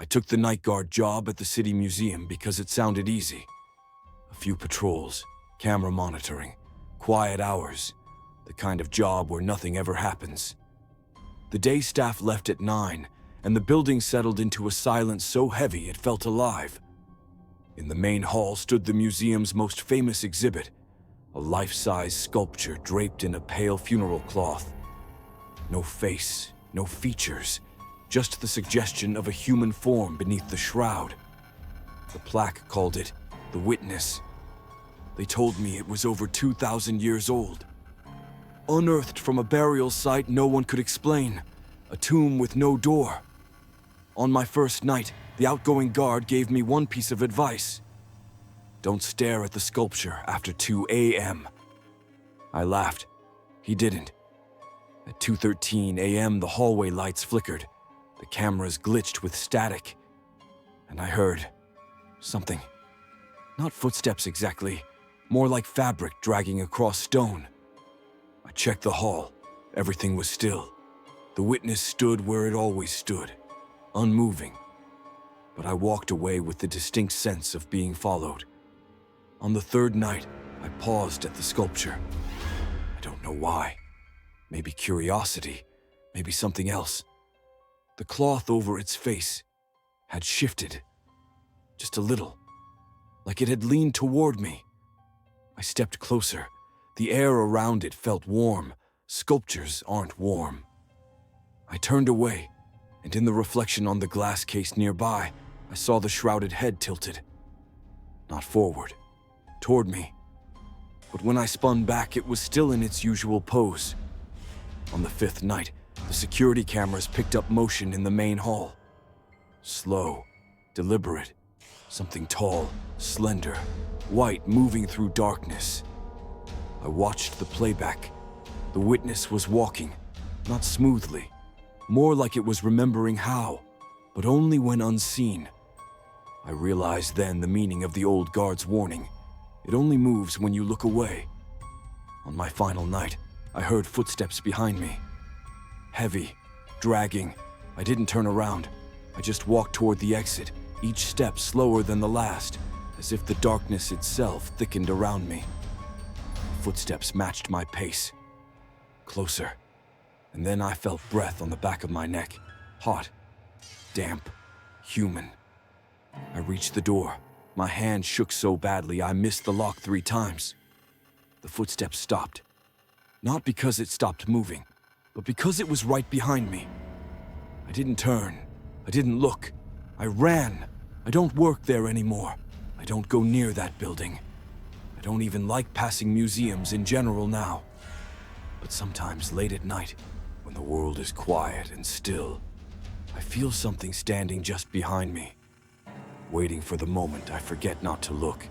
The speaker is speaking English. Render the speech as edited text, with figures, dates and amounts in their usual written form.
I took the night guard job at the city museum because it sounded easy. A few patrols, camera monitoring, quiet hours, the kind of job where nothing ever happens. The day staff left at 9, and the building settled into a silence so heavy it felt alive. In the main hall stood the museum's most famous exhibit, a life-size sculpture draped in a pale funeral cloth. No face, no features, just the suggestion of a human form beneath the shroud. The plaque called it the Witness. They told me it was over 2,000 years old. Unearthed from a burial site no one could explain, a tomb with no door. On my first night, the outgoing guard gave me one piece of advice. Don't stare at the sculpture after 2 a.m. I laughed. He didn't. At 2:13 a.m., the hallway lights flickered. The cameras glitched with static. And I heard something. Not footsteps exactly, more like fabric dragging across stone. I checked the hall. Everything was still. The Witness stood where it always stood, unmoving. But I walked away with the distinct sense of being followed. On the third night, I paused at the sculpture. I don't know why. Maybe curiosity, maybe something else. The cloth over its face had shifted, just a little, like it had leaned toward me. I stepped closer. The air around it felt warm. Sculptures aren't warm. I turned away, and in the reflection on the glass case nearby, I saw the shrouded head tilted. Not forward, toward me. But when I spun back, it was still in its usual pose. On the fifth night, the security cameras picked up motion in the main hall. Slow, deliberate, something tall, slender, white moving through darkness. I watched the playback. The Witness was walking, not smoothly, more like it was remembering how, but only when unseen. I realized then the meaning of the old guard's warning. It only moves when you look away. On my final night, I heard footsteps behind me. Heavy, dragging. I didn't turn around. I just walked toward the exit, each step slower than the last, as if the darkness itself thickened around me. The footsteps matched my pace. Closer. And then I felt breath on the back of my neck. Hot, damp, human. I reached the door. My hand shook so badly I missed the lock 3 times. The footsteps stopped. Not because it stopped moving, but because it was right behind me. I didn't turn. I didn't look. I ran. I don't work there anymore. I don't go near that building. I don't even like passing museums in general now. But sometimes late at night, when the world is quiet and still, I feel something standing just behind me, waiting for the moment I forget not to look.